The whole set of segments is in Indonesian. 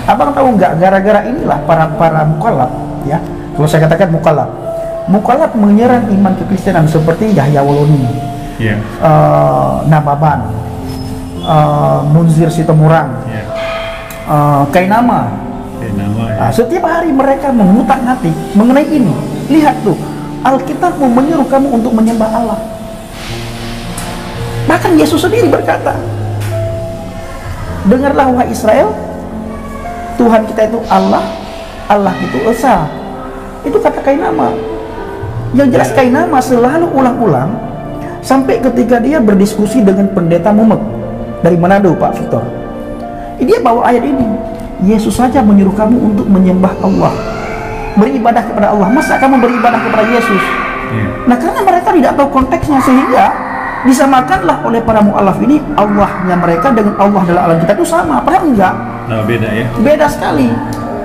Abang tahu nggak, gara-gara inilah para mukallaf, ya. Kalau saya katakan mukallaf menyerang iman kekristenan seperti Yahya Woloni, Nababan, Munzir Sitomorang, Kainama. Setiap hari mereka mengutak-ngatik mengenai ini. Lihat tuh, Alkitab mau menyuruh kamu untuk menyembah Allah. Bahkan Yesus sendiri berkata, dengarlah wahai Israel, Tuhan kita itu Allah, Allah itu Esa. Itu kata Kainama. Yang jelas Kainama selalu ulang-ulang sampai ketika dia berdiskusi dengan pendeta Mumek dari Manado, Pak Victor. Dia bawa ayat ini, Yesus saja menyuruh kamu untuk menyembah Allah, beribadah kepada Allah. Masa kamu beribadah kepada Yesus? Nah, karena mereka tidak tahu konteksnya, sehingga disamakanlah oleh para mu'alaf ini Allahnya mereka dengan Allah dalam alam kita itu sama, padahal enggak. Nah, beda ya? Beda sekali.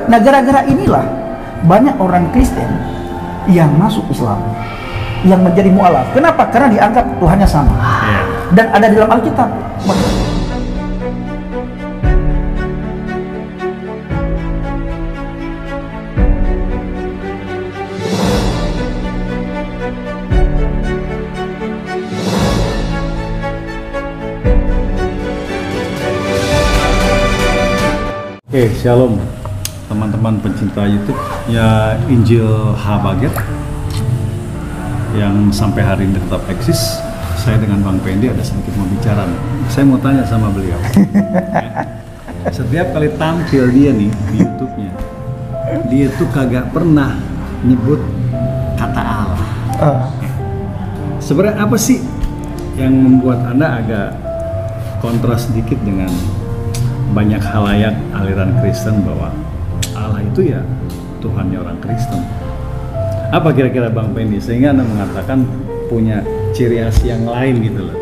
Nah, gara-gara inilah banyak orang Kristen yang masuk Islam, yang menjadi mu'alaf. Kenapa? Karena dianggap Tuhannya sama, dan ada di dalam Alkitab. Oke, shalom teman-teman pencinta YouTube ya, Injil Habaget yang sampai hari ini tetap eksis. Saya dengan Bang Pendi ada sedikit mau bicara. Saya mau tanya sama beliau. Setiap kali tampil dia nih di YouTube-nya, dia tuh kagak pernah nyebut kata Allah. Sebenarnya apa sih yang membuat Anda agak kontras sedikit dengan banyak halayak aliran Kristen bahwa Allah itu ya Tuhannya orang Kristen? Apa kira-kira Bang Pendi sehingga Anda mengatakan punya ciri khas yang lain gitu loh,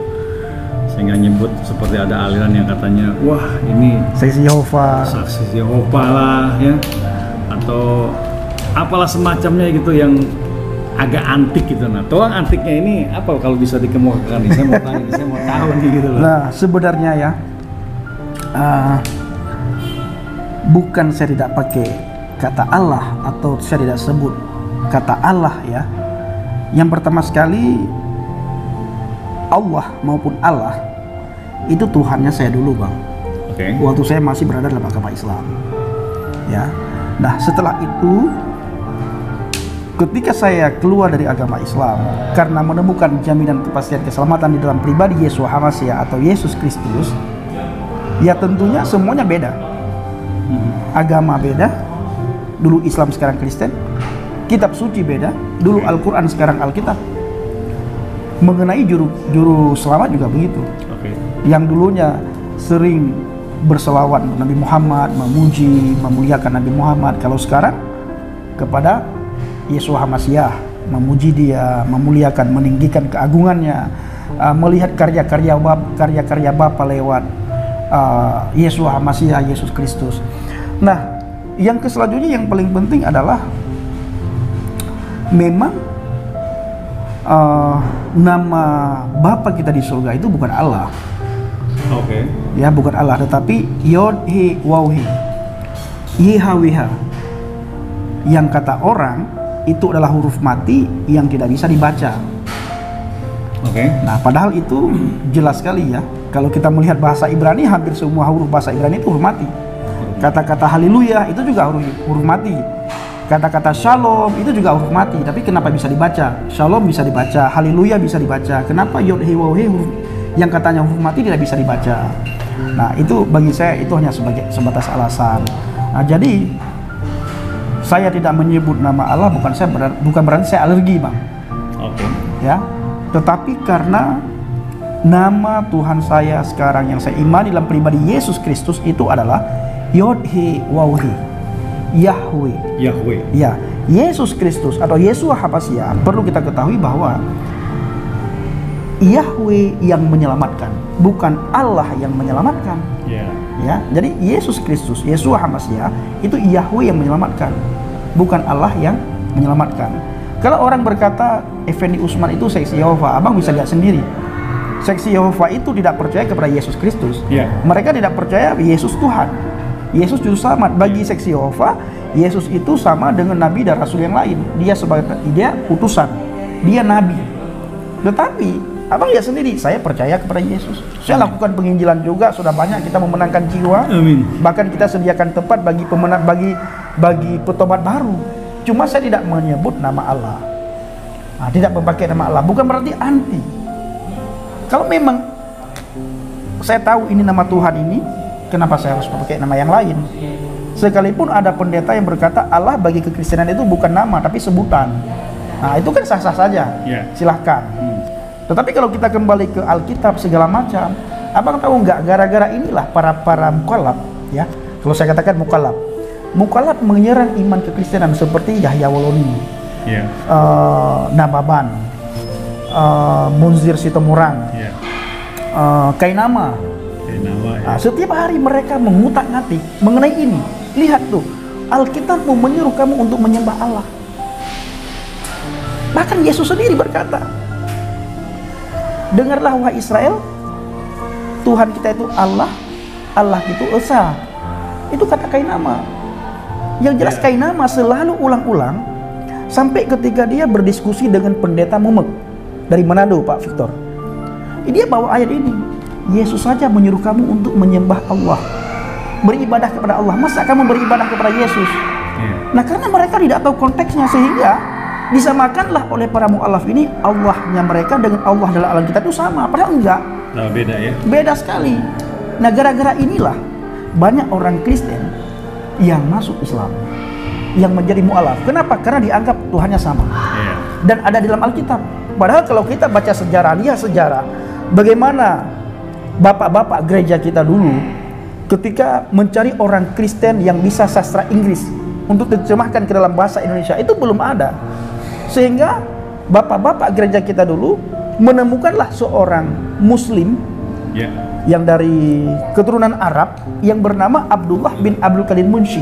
sehingga nyebut seperti ada aliran yang katanya wah ini saksi Yehova lah ya, atau apalah semacamnya gitu yang agak antik gitu. Nah, tolong antiknya ini apa kalau bisa dikemukakan nih? Saya mau tanya, saya mau tahu nih gitu loh. Nah, sebenarnya ya, bukan saya tidak pakai kata Allah atau saya tidak sebut kata Allah ya. Yang pertama sekali, Allah maupun Allah itu Tuhannya saya dulu, Bang. Waktu saya masih berada dalam agama Islam ya. Nah, setelah itu ketika saya keluar dari agama Islam karena menemukan jaminan kepastian keselamatan di dalam pribadi Yeshua HaMashiach atau Yesus Kristus, ya tentunya semuanya beda. Agama beda, dulu Islam sekarang Kristen. Kitab suci beda, dulu Al-Quran sekarang Alkitab. Mengenai juru selamat juga begitu. Yang dulunya sering berselawat Nabi Muhammad, memuji, memuliakan Nabi Muhammad, kalau sekarang kepada Yeshua HaMashiach, memuji dia, memuliakan, meninggikan keagungannya, melihat karya-karya Bapa lewat Yeshua HaMashiach, Yesus Kristus. Nah, yang selanjutnya yang paling penting adalah memang nama Bapa kita di surga itu bukan Allah. Ya, bukan Allah, tetapi Yod He Waw He, YHWH, yang kata orang itu adalah huruf mati yang tidak bisa dibaca. Nah, padahal itu jelas sekali ya. Kalau kita melihat bahasa Ibrani, hampir semua huruf bahasa Ibrani itu huruf mati. Kata-kata haleluya itu juga huruf mati. Kata-kata shalom itu juga huruf mati. Tapi kenapa bisa dibaca? Shalom bisa dibaca, haleluya bisa dibaca. Kenapa Yod He Waw He yang katanya huruf mati tidak bisa dibaca? Nah, itu bagi saya itu hanya sebatas alasan. Nah, jadi saya tidak menyebut nama Allah bukan berarti saya alergi, Bang. Ya, tetapi karena nama Tuhan saya sekarang yang saya imani dalam pribadi Yesus Kristus itu adalah Yod He Waw He, Yahweh. Ya, Yesus Kristus atau Yeshua HaMashiach, perlu kita ketahui bahwa Yahweh yang menyelamatkan, bukan Allah yang menyelamatkan. Ya, jadi Yesus Kristus, Yeshua HaMashiach itu Yahweh yang menyelamatkan, bukan Allah yang menyelamatkan. Kalau orang berkata Effendi Usman itu seksi Yehova, abang bisa lihat sendiri. Seksi Yehova itu tidak percaya kepada Yesus Kristus. Mereka tidak percaya Yesus Tuhan. Yesus juru selamat. Bagi seksi Yehova, Yesus itu sama dengan nabi dan rasul yang lain. Dia sebagai utusan, dia nabi. Tetapi abang lihat sendiri, saya percaya kepada Yesus. Saya lakukan penginjilan juga, sudah banyak kita memenangkan jiwa. Amin. Bahkan kita sediakan tempat bagi pemenang, bagi petobat baru. Cuma saya tidak menyebut nama Allah. Nah, tidak memakai nama Allah, bukan berarti anti. Kalau memang saya tahu ini nama Tuhan ini, kenapa saya harus memakai nama yang lain? Sekalipun ada pendeta yang berkata Allah bagi kekristenan itu bukan nama tapi sebutan. Nah, itu kan sah-sah saja. Silahkan. Tetapi kalau kita kembali ke Alkitab segala macam, abang tahu nggak, gara-gara inilah para mukallaf, ya. Kalau saya katakan mukallaf menyerang iman kekristenan seperti Yahya Woloni, Nababan, Munzir Sitomorang, Kainama. Nah, setiap hari mereka mengutak-ngatik mengenai ini. Lihat tuh, Alkitab mau menyuruh kamu untuk menyembah Allah. Bahkan Yesus sendiri berkata, dengarlah wahai Israel, Tuhan kita itu Allah, Allah itu Esa. Itu kata Kainama. Yang jelas Kainama selalu ulang-ulang sampai ketika dia berdiskusi dengan pendeta Mumek dari Manado, Pak Victor. Dia bawa ayat ini, Yesus saja menyuruh kamu untuk menyembah Allah, beribadah kepada Allah. Masa kamu beribadah kepada Yesus? Nah, karena mereka tidak tahu konteksnya, sehingga disamakanlah oleh para mu'alaf ini Allahnya mereka dengan Allah dalam Alkitab itu sama, padahal enggak. Nah, beda ya? Beda sekali. Nah, gara-gara inilah banyak orang Kristen yang masuk Islam, yang menjadi mu'alaf. Kenapa? Karena dianggap Tuhannya sama. Dan ada di dalam Alkitab. Padahal kalau kita baca sejarah, lihat sejarah bagaimana bapak-bapak gereja kita dulu ketika mencari orang Kristen yang bisa sastra Inggris untuk diterjemahkan ke dalam bahasa Indonesia, itu belum ada. Sehingga bapak-bapak gereja kita dulu menemukanlah seorang Muslim yang dari keturunan Arab yang bernama Abdullah bin Abdul Qadir Munshi.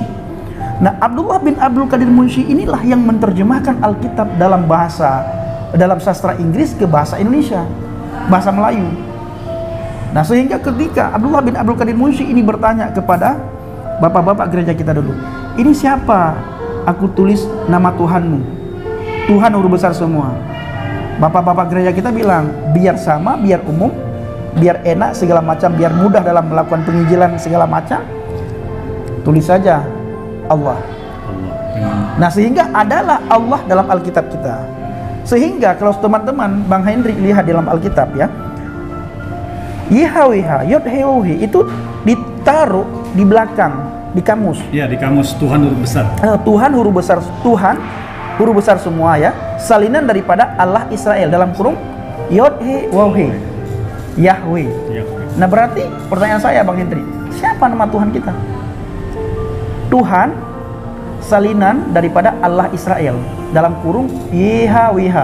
Nah, Abdullah bin Abdul Qadir Munshi inilah yang menerjemahkan Alkitab dalam sastra Inggris ke bahasa Indonesia, bahasa Melayu. Nah, sehingga ketika Abdullah bin Abdul Qadir Munshi ini bertanya kepada bapak-bapak gereja kita dulu, ini siapa? Aku tulis nama Tuhanmu, Tuhan huruf besar semua. Bapak-bapak gereja kita bilang, biar sama, biar umum, biar enak segala macam, biar mudah dalam melakukan penginjilan segala macam, tulis saja Allah. Nah, sehingga adalah Allah dalam Alkitab kita. Sehingga kalau teman-teman Bang Hendrik lihat dalam Alkitab ya, YHWH, YODHEWOHE itu ditaruh di belakang, di kamus. Ya, di kamus Tuhan huruf besar. Tuhan huruf besar, Tuhan huruf besar semua ya. Salinan daripada Allah Israel dalam kurung YODHEWOHE, Yahweh. Nah, berarti pertanyaan saya Bang Hendrik, siapa nama Tuhan kita? Tuhan salinan daripada Allah Israel dalam kurung YHWH.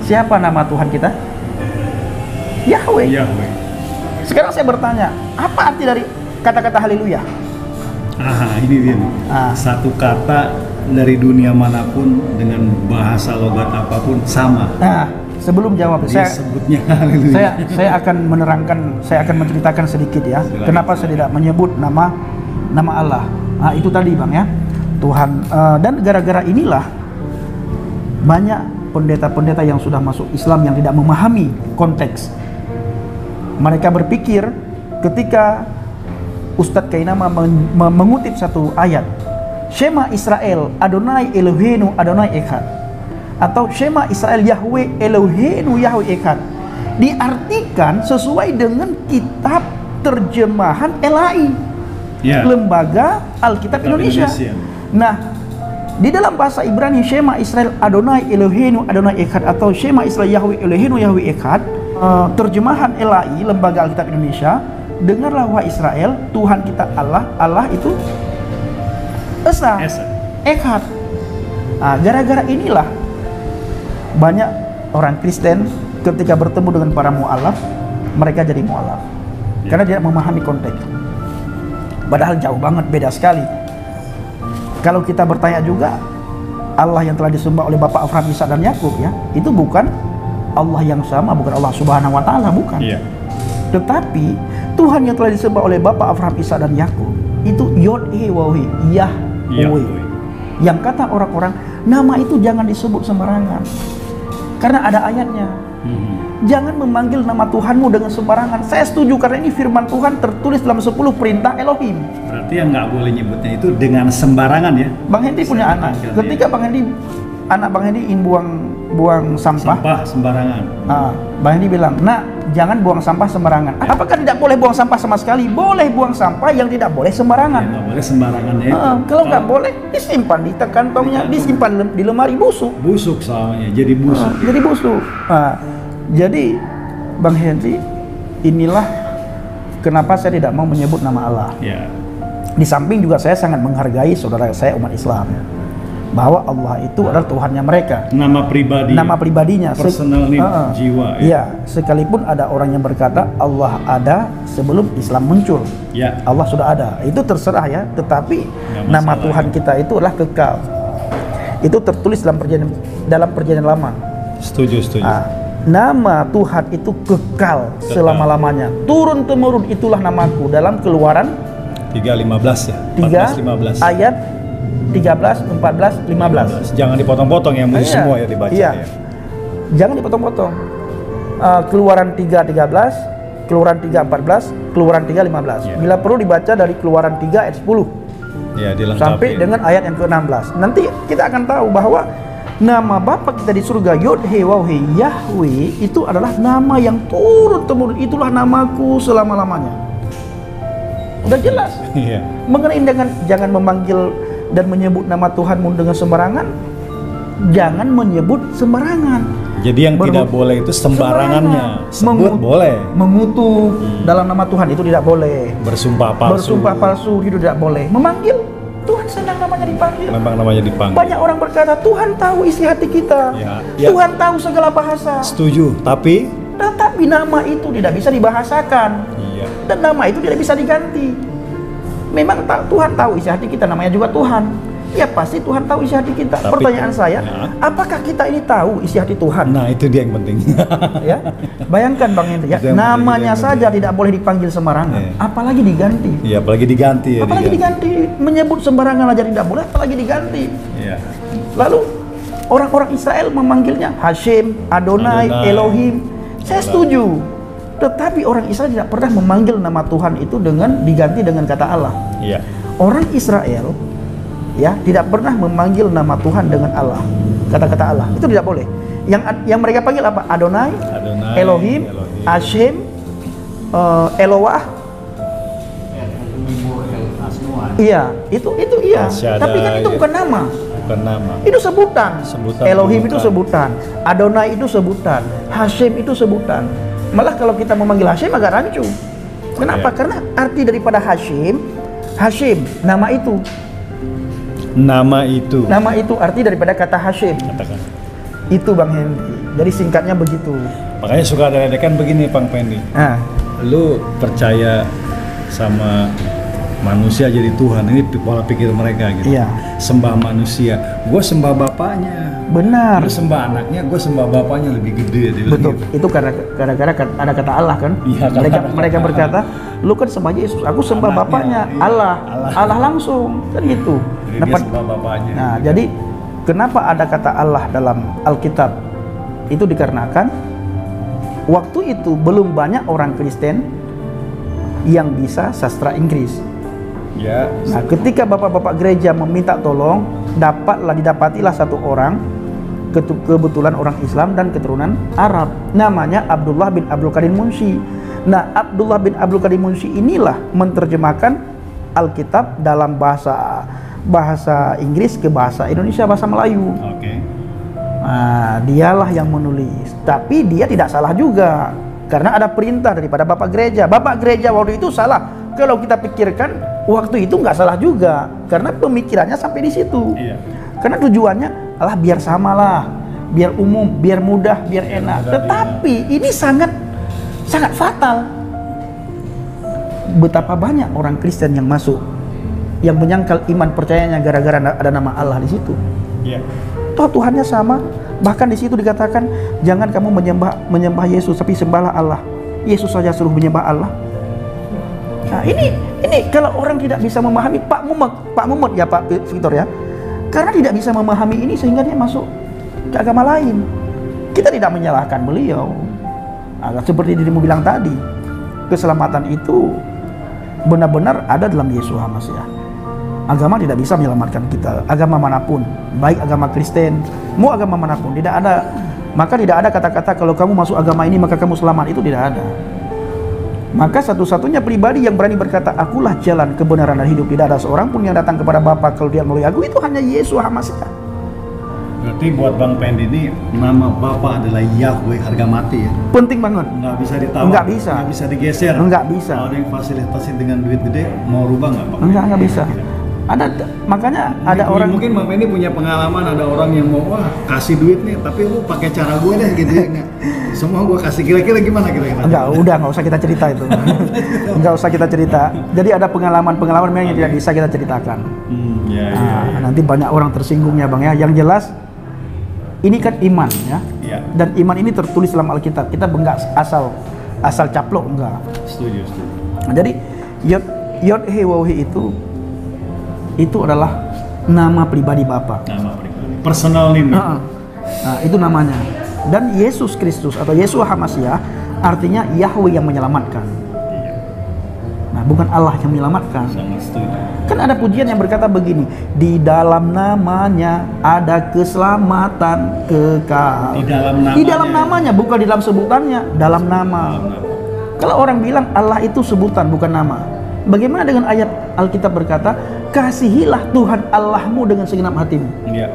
Siapa nama Tuhan kita? Yahweh. Sekarang saya bertanya, apa arti dari kata-kata haleluya? Ini dia. Satu kata dari dunia manapun dengan bahasa logat apapun sama. Nah, sebelum jawab, saya akan menerangkan, saya akan menceritakan sedikit ya. Kenapa saya tidak menyebut nama Allah? Nah, itu tadi Bang ya. Tuhan, dan gara-gara inilah banyak pendeta-pendeta yang sudah masuk Islam yang tidak memahami konteks. Mereka berpikir ketika Ustadz Kainama mengutip satu ayat, Shema Israel Adonai Eloheinu Adonai Echad, atau Shema Israel Yahweh Eloheinu Yahweh Echad, diartikan sesuai dengan kitab terjemahan LAI, Lembaga Alkitab Indonesia. Nah, di dalam bahasa Ibrani Shema Israel Adonai Eloheinu Adonai Echad atau Shema Israel Yahweh Eloheinu Yahweh Echad, terjemahan LAI Lembaga Alkitab Indonesia, dengarlah wahai Israel, Tuhan kita Allah, Allah itu Esa, Echad. Nah, gara-gara inilah banyak orang Kristen ketika bertemu dengan para mu'alaf, mereka jadi mu'alaf karena tidak memahami konteks. Padahal jauh banget, beda sekali. Kalau kita bertanya juga, Allah yang telah disembah oleh Bapak Abraham, Ishak dan Yakub ya, itu bukan Allah yang sama, bukan Allah Subhanahu wa taala, bukan. Tetapi Tuhan yang telah disembah oleh Bapa Abraham, Ishak dan Yakub itu Yod-He-Waw-He, Yahweh. Yang kata orang-orang, nama itu jangan disebut sembarangan. Karena ada ayatnya. Jangan memanggil nama Tuhanmu dengan sembarangan. Saya setuju karena ini firman Tuhan tertulis dalam 10 perintah Elohim. Berarti yang nggak boleh nyebutnya itu dengan sembarangan ya. Bang Henry punya anak. Ketika anak Bang Henry buang sampah sembarangan. Bang Henry bilang, "Nak, jangan buang sampah sembarangan." Apakah tidak boleh buang sampah sama sekali? Boleh buang sampah, yang tidak boleh sembarangan. Nggak boleh sembarangan ya. Kalau nggak boleh, disimpan di kantongnya, disimpan di lemari, busuk. Busuk soalnya, jadi busuk. Jadi busuk. Jadi Bang Henry, inilah kenapa saya tidak mau menyebut nama Allah. Ya. Di samping juga saya sangat menghargai saudara saya umat Islam, bahwa Allah itu adalah Tuhannya mereka. Nama pribadinya. Personal name, jiwa. Iya, sekalipun ada orang yang berkata Allah ada sebelum Islam muncul. Ya. Allah sudah ada. Itu terserah ya. Tetapi nama Tuhan kita itu adalah kekal. Itu tertulis dalam perjanjian lama. Setuju. Nama Tuhan itu kekal selama-lamanya. Turun temurun itulah namaku, dalam Keluaran 3:15 ya. 3 ayat 13, 14, 15. Jangan dipotong-potong ya, semua ya dibaca ya. Jangan dipotong-potong. Keluaran 3:13, Keluaran 3:14, Keluaran 3:15. Bila perlu dibaca dari Keluaran 3 ayat 10. Ya, dilengkapi sampai dengan ayat yang ke-16. Nanti kita akan tahu bahwa nama Bapa kita di surga, Yod-He-Waw-He, Yahweh, itu adalah nama yang turun-temurun. Itulah namaku selama-lamanya. Udah jelas. Iya. Mengenai jangan memanggil dan menyebut nama Tuhanmu dengan sembarangan. Jangan menyebut sembarangan. Jadi yang tidak boleh itu sembarangannya. Sebut boleh. Mengutuk dalam nama Tuhan itu tidak boleh. Bersumpah palsu itu tidak boleh. Memanggil Tuhan senang namanya dipanggil. Memang namanya dipanggil. Banyak orang berkata Tuhan tahu isi hati kita. Ya. Tuhan tahu segala bahasa. Setuju. Tapi nama itu tidak bisa dibahasakan. Iya. Dan nama itu tidak bisa diganti. Memang Tuhan tahu isi hati kita, namanya juga Tuhan. Ya pasti Tuhan tahu isi hati kita. Tapi, pertanyaan saya, apakah kita ini tahu isi hati Tuhan? Nah, itu dia yang penting. Ya, bayangkan Bang Henry ya, namanya saja tidak boleh dipanggil sembarangan, apalagi diganti. Iya, apalagi diganti ya. Apalagi diganti, menyebut sembarangan aja tidak boleh, apalagi diganti. Iya. Lalu orang-orang Israel memanggilnya Hashem, Adonai, Elohim. Saya setuju. Tetapi orang Israel tidak pernah memanggil nama Tuhan itu diganti dengan kata Allah. Iya. Orang Israel ya tidak pernah memanggil nama Tuhan dengan Allah, kata-kata Allah itu tidak boleh. Yang mereka panggil apa? Adonai, Elohim, Hashem, Elowah. Iya, itu iya. Tapi kan itu bukan nama. Bukan nama. Itu sebutan. Elohim itu sebutan, Adonai itu sebutan, Hashem itu sebutan. Malah kalau kita memanggil Hashem agak rancu. Kenapa? Karena arti daripada Hashem, nama itu. Nama itu arti daripada kata Hashem. Katakan. Itu Bang Henry. Jadi singkatnya begitu. Makanya suka ada ledekan begini, Bang Pendi. Lu percaya sama manusia jadi Tuhan, ini pola pikir mereka gitu. Iya. Sembah manusia, gue sembah bapaknya. Benar. Lu sembah anaknya, gue sembah bapaknya lebih gede. Betul. Gitu. Itu karena ada kata Allah kan. Iya, mereka berkata, lu kan sembah Yesus, aku sembah anaknya, bapaknya. Iya. Allah langsung kan gitu. Jadi dia sembah bapaknya. Nah, jadi kenapa ada kata Allah dalam Alkitab? Itu dikarenakan waktu itu belum banyak orang Kristen yang bisa sastra Inggris. Ya. Nah, ketika bapak-bapak gereja meminta tolong, didapatilah satu orang, kebetulan orang Islam dan keturunan Arab, namanya Abdullah bin Abdul Qadir Munshi. Nah, Abdullah bin Abdul Qadir Munshi inilah menerjemahkan Alkitab dalam bahasa Inggris ke bahasa Indonesia, bahasa Melayu. Oke. Nah, dialah yang menulis. Tapi dia tidak salah juga, karena ada perintah daripada bapak gereja. Bapak gereja waktu itu salah. Kalau kita pikirkan waktu itu nggak salah juga, karena pemikirannya sampai di situ. Iya. Karena tujuannya adalah biar samalah, biar umum, biar mudah, biar enak. Tetapi ini sangat fatal. Betapa banyak orang Kristen yang masuk, yang menyangkal iman percayanya gara-gara ada nama Allah di situ. Iya. Toh Tuhannya sama. Bahkan di situ dikatakan jangan kamu menyembah Yesus, tapi sembahlah Allah. Yesus saja suruh menyembah Allah. Nah, ini kalau orang tidak bisa memahami Pak Mumet ya Pak Victor ya, karena tidak bisa memahami ini sehingga dia masuk ke agama lain. Kita tidak menyalahkan beliau. Seperti dirimu bilang tadi, keselamatan itu benar-benar ada dalam Yesus Hamasiah. Agama tidak bisa menyelamatkan kita, agama manapun, baik agama Kristen, mau agama manapun, tidak ada. Maka tidak ada kata-kata kalau kamu masuk agama ini maka kamu selamat, itu tidak ada. Maka satu-satunya pribadi yang berani berkata akulah jalan kebenaran dan hidup, tidak ada seorang pun yang datang kepada Bapa kalau dia melalui aku, itu hanya Yesus Hamasiah. Berarti buat Bang Pendi ini nama Bapa adalah Yahweh harga mati ya? Penting banget. Nggak bisa ditawar, nggak bisa digeser, nggak bisa. Kalau ada yang fasilitasi dengan duit gede mau rubah nggak Bang? Nggak bisa. Ada, makanya ada orang mungkin Bang Pendi punya pengalaman, ada orang yang mau wah kasih duit nih tapi lu pakai cara gue deh gitu ya. Semua gue kasih, kira-kira gimana kira-kira? Nggak usah kita cerita itu. Nggak usah kita cerita. Jadi ada pengalaman memang yang tidak bisa kita ceritakan. Nanti banyak orang tersinggung ya Bang ya. Yang jelas ini kan iman ya. Dan iman ini tertulis dalam Alkitab. Kita enggak asal caplok, enggak. Setuju. Nah, jadi Yod He Waw He itu adalah nama pribadi Bapa. Nama pribadi. Personal name. Nah, itu namanya. Dan Yesus Kristus atau Yesus Hamasiah artinya Yahweh yang menyelamatkan. Nah, bukan Allah yang menyelamatkan. Sangat setuju. Kan ada pujian yang berkata begini, di dalam namanya ada keselamatan kekal. Di dalam namanya, bukan di dalam sebutannya, dalam nama. Kalau orang bilang Allah itu sebutan bukan nama. Bagaimana dengan ayat Alkitab berkata, kasihilah Tuhan Allahmu dengan segenap hatimu. Iya.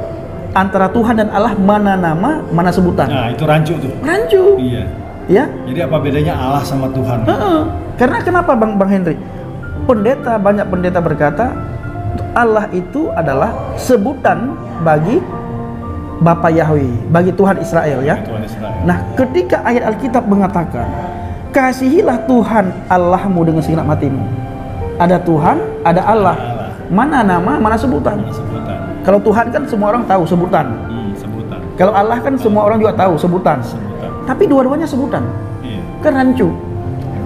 Antara Tuhan dan Allah mana nama, mana sebutan. Nah, itu rancu tuh. Rancu. Iya. Ya. Jadi apa bedanya Allah sama Tuhan? Karena kenapa Bang Henry? Banyak pendeta berkata Allah itu adalah sebutan bagi Bapa Yahweh, bagi Tuhan Israel ya. Tuhan Israel. Nah, ketika ayat Alkitab mengatakan kasihilah Tuhan Allahmu dengan segenap hatimu. Ada Tuhan, ada Allah. Mana nama, mana sebutan. Kalau Tuhan kan semua orang tahu sebutan. Sebutan. Kalau Allah kan semua orang juga tahu sebutan. Tapi dua-duanya sebutan. Iya. Kan rancu.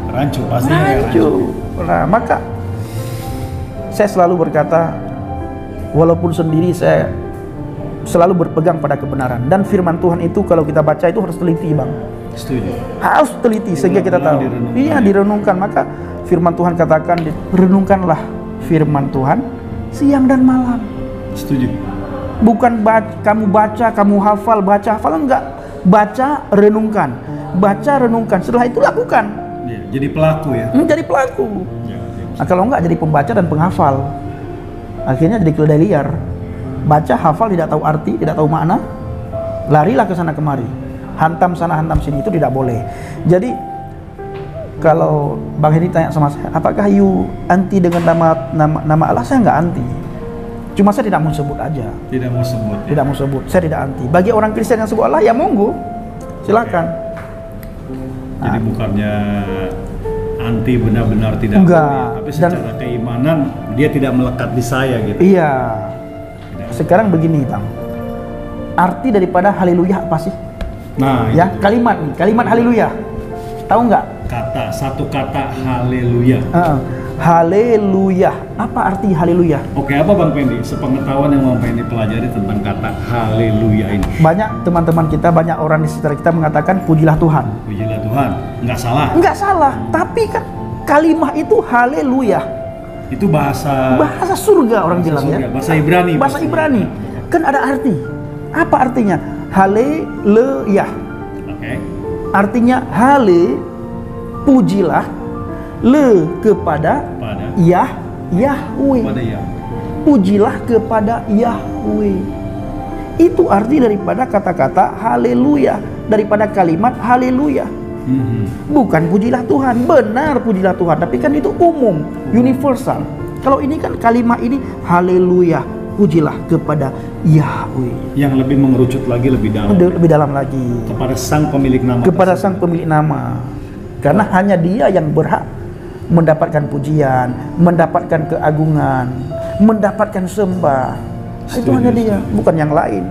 Rancu pasti. Rancu. Nah, maka saya selalu berkata, walaupun sendiri saya selalu berpegang pada kebenaran, dan firman Tuhan itu kalau kita baca itu harus teliti Bang. Setuju. Harus teliti sehingga kita tahu. Iya, direnungkan. Maka firman Tuhan katakan, renungkanlah firman Tuhan siang dan malam. Setuju. Bukan kamu baca, kamu hafal, enggak. Baca, renungkan. Baca, renungkan. Setelah itu lakukan. Ya, jadi pelaku ya. Jadi pelaku. Ya. Nah, kalau enggak jadi pembaca dan penghafal. Akhirnya jadi keledai liar. Baca, hafal, tidak tahu arti, tidak tahu makna. Larilah ke sana kemari. Hantam sana, hantam sini, itu tidak boleh. Jadi kalau Bang Hedi tanya sama saya, apakah you anti dengan nama Allah? Saya nggak anti. Cuma saya tidak mau sebut aja. Tidak mau sebut. Tidak mau sebut. Saya tidak anti. Bagi orang Kristen yang sebut Allah, ya monggo, silakan. Jadi bukannya anti benar-benar tidak boleh, tapi secara keimanan dia tidak melekat di saya gitu. Iya. Sekarang begini, Bang. Arti daripada haleluya apa sih? Nah, ya, kalimat haleluya. Tahu nggak? Satu kata haleluya. Haleluya. Apa arti haleluya? Oke, apa Bang Pendi? Sepengetahuan yang Bang Pendi pelajari tentang kata haleluya ini. Banyak teman-teman kita, banyak orang di sekitar kita mengatakan pujilah Tuhan. Pujilah Tuhan. Nggak salah. Nggak salah. Tapi kan kalimat itu haleluya. Itu bahasa surga orang bilang ya. Bahasa Ibrani. Bahasa Ibrani. Kan ada arti. Apa artinya? Haleluya. Oke. Artinya hale, pujilah, le kepada Yahweh. Pujilah kepada Yahweh. Itu arti daripada kata-kata haleluya, daripada kalimat haleluya. Bukan pujilah Tuhan, benar pujilah Tuhan, tapi kan itu umum, universal. Kalau ini kan kalimat ini haleluya, pujilah kepada Yahweh. Yang lebih mengerucut lagi, lebih dalam. Lebih dalam lagi. Kepada sang pemilik nama. Kepada sang pemilik nama. Karena hanya Dia yang berhak mendapatkan pujian, mendapatkan keagungan, mendapatkan sembah. Itu hanya Dia, bukan yang lain.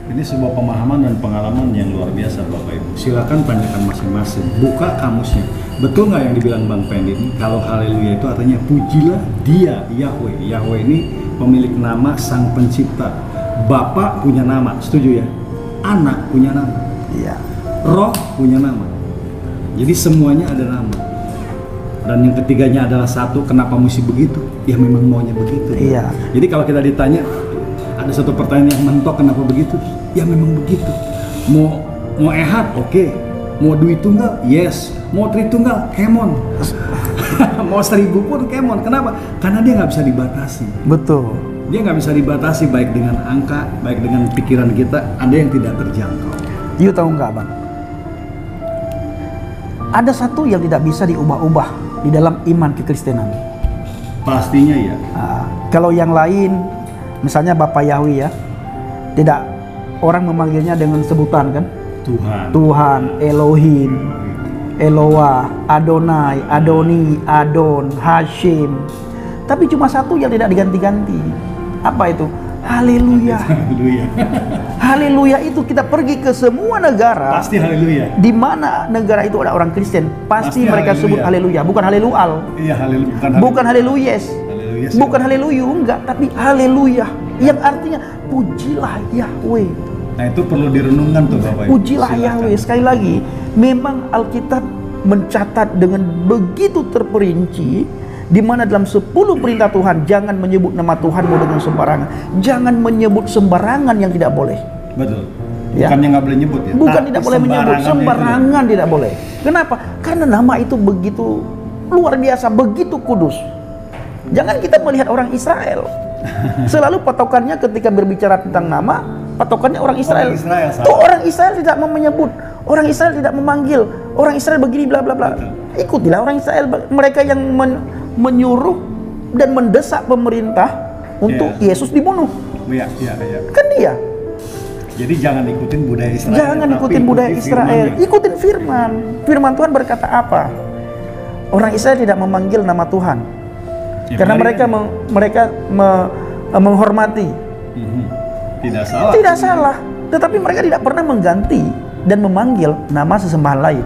Ini sebuah pemahaman dan pengalaman yang luar biasa Bapak Ibu. Silakan tanyakan masing-masing, buka kamusnya. Betul nggak yang dibilang Bang Pendi ini? Kalau haleluya itu artinya pujilah Dia, Yahweh. Yahweh ini pemilik nama Sang Pencipta. Bapa punya nama, setuju ya? Anak punya nama, Iya. Roh punya nama. Jadi semuanya ada nama. Dan yang ketiganya adalah satu. Kenapa mesti begitu? Ya memang maunya begitu. Iya. Jadi kalau kita ditanya, ada satu pertanyaan yang mentok, kenapa begitu? Ya memang begitu. Mau ehad, oke. Mau duit tunggal, yes. Mau tritunggal, kemon. Mau 1000 pun kemon. Kenapa? Karena dia nggak bisa dibatasi. Betul. Dia nggak bisa dibatasi baik dengan angka, baik dengan pikiran kita. Ada yang tidak terjangkau. You tahu nggak, Bang? Ada satu yang tidak bisa diubah-ubah di dalam iman kekristenan. Pastinya ya. Nah, kalau yang lain, misalnya Bapak Yahweh ya, tidak, orang memanggilnya dengan sebutan kan? Tuhan. Tuhan, Elohim, Eloah, Adonai, Adoni, Adon, Hashim. Tapi cuma satu yang tidak diganti-ganti. Apa itu? Haleluya. Haleluya. Haleluya itu kita pergi ke semua negara. Pasti haleluya. Di mana negara itu ada orang Kristen, pasti mereka haleluya. sebut haleluya, bukan halelual. Iya, haleluya. Bukan haleluyes. Haleluya. Bukan haleluyu, enggak, tapi haleluya. Yang artinya pujilah Yahweh. Nah, itu perlu direnungkan tuh Bapak Ibu. Pujilah Yahweh. Sekali lagi, memang Alkitab mencatat dengan begitu terperinci, di mana dalam 10 perintah Tuhan, jangan menyebut nama Tuhanmu dengan sembarangan. Jangan menyebut sembarangan yang tidak boleh. Betul. Ya. Bukannya nggak boleh nyebut ya. Bukan Tapi tidak boleh menyebut, sembarangan itu. tidak boleh. Kenapa? Karena nama itu begitu luar biasa, begitu kudus. Jangan kita melihat orang Israel. Selalu patokannya ketika berbicara tentang nama, patokannya orang Israel. Orang Israel tidak mau menyebut, orang Israel tidak memanggil, orang Israel begini bla bla bla. Ikutilah orang Israel, mereka yang menyuruh dan mendesak pemerintah untuk Yesus dibunuh. Iya. Kan dia. Jadi jangan ikutin budaya Israel. Jangan ikutin budaya Israel, ikutin firman. Firman Tuhan berkata apa? Orang Israel tidak memanggil nama Tuhan. Ya, karena mereka menghormati. Tidak salah. Tidak salah. Tetapi mereka tidak pernah mengganti dan memanggil nama sesembahan lain.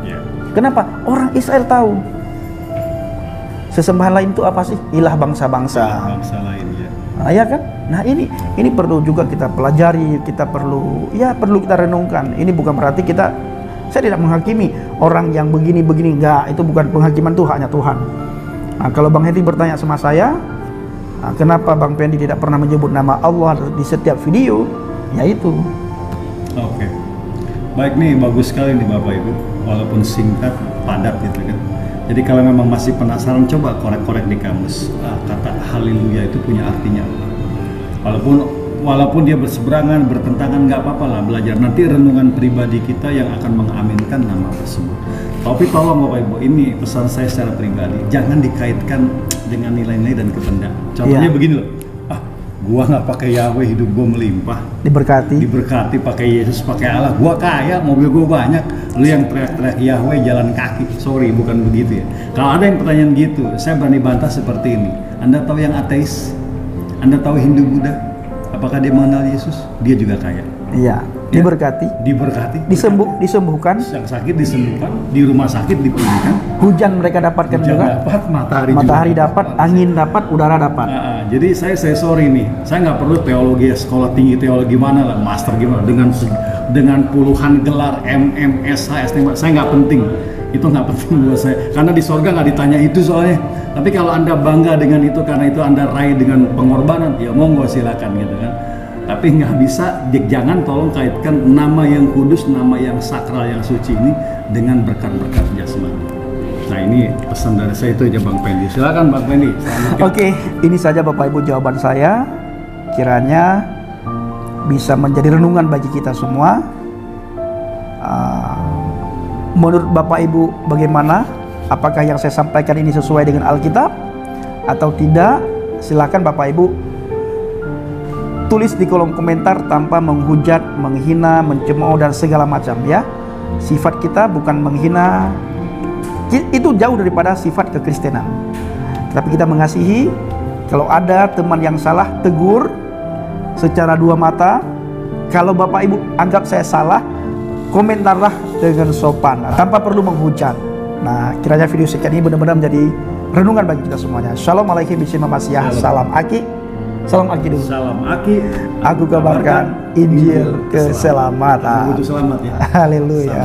Ya. Kenapa? Orang Israel tahu sesembahan lain itu apa sih? Ilah bangsa-bangsa. Bangsa lain ya. Nah, ya kan? Nah, ini perlu juga kita pelajari, kita perlu kita renungkan. Ini bukan berarti saya tidak menghakimi orang yang begini-begini, enggak, itu bukan penghakiman Tuhan, hanya Tuhan. Nah, kalau Bang Henry bertanya sama saya, kenapa Bang Pendi tidak pernah menyebut nama Allah di setiap video? Ya itu. Oke. Baik nih, bagus sekali nih Bapak Ibu. Walaupun singkat, padat gitu kan. Jadi kalau memang masih penasaran, coba korek-korek di kamus. Kata haleluya itu punya artinya apa? Walaupun dia berseberangan, bertentangan, nggak apa-apa lah, belajar. Nanti renungan pribadi kita yang akan mengaminkan nama tersebut. Tapi tolong Bapak Ibu, ini pesan saya secara pribadi, jangan dikaitkan dengan nilai-nilai dan kehendak. Contohnya begini loh, gua nggak pakai Yahweh, hidup gua melimpah, diberkati pakai Yesus, pakai Allah, gua kaya, mobil gua banyak, lu yang teriak-teriak Yahweh jalan kaki. Sorry, bukan begitu ya. Kalau ada yang pertanyaan gitu, saya berani bantah seperti ini. Anda tahu yang ateis? Anda tahu Hindu Buddha? Apakah dia mengenal Yesus? Dia juga kaya. Iya, diberkati, disembuhkan, yang sakit disembuhkan, di rumah sakit dipulihkan, hujan mereka dapatkan juga, dapat, matahari dapat, angin dapat, udara dapat. Jadi saya sorry nih, saya nggak perlu teologi, sekolah tinggi teologi mana lah, master gimana, dengan puluhan gelar MMS, S5, saya nggak penting. Itu nggak penting buat saya, karena di sorga nggak ditanya itu soalnya. Tapi kalau Anda bangga dengan itu, karena itu Anda raih dengan pengorbanan, ya monggo silakan gitu kan. Tapi nggak bisa, jangan tolong kaitkan nama yang kudus, nama yang sakral, yang suci ini dengan berkat-berkat jasmani. Nah, ini pesan dari saya itu aja Bang Pendi. Silakan Bang Pendi. Oke, ini saja Bapak Ibu jawaban saya. Kiranya bisa menjadi renungan bagi kita semua. Menurut Bapak Ibu bagaimana? Apakah yang saya sampaikan ini sesuai dengan Alkitab atau tidak? Silakan Bapak Ibu tulis di kolom komentar tanpa menghujat, menghina, mencemooh dan segala macam ya. Sifat kita bukan menghina, itu jauh daripada sifat kekristenan. Tapi kita mengasihi. Kalau ada teman yang salah, tegur secara dua mata. Kalau Bapak Ibu anggap saya salah, komentarlah dengan sopan, tanpa perlu menghujat. Nah, kiranya video sekian ini benar-benar menjadi renungan bagi kita semuanya. Shalom alaikum bismillahirrahmanirrahim. Salam Aki. Salam Aki dulu. Salam Aki. Aku kabarkan Injil keselamatan. Butuh selamat ya. Haleluya.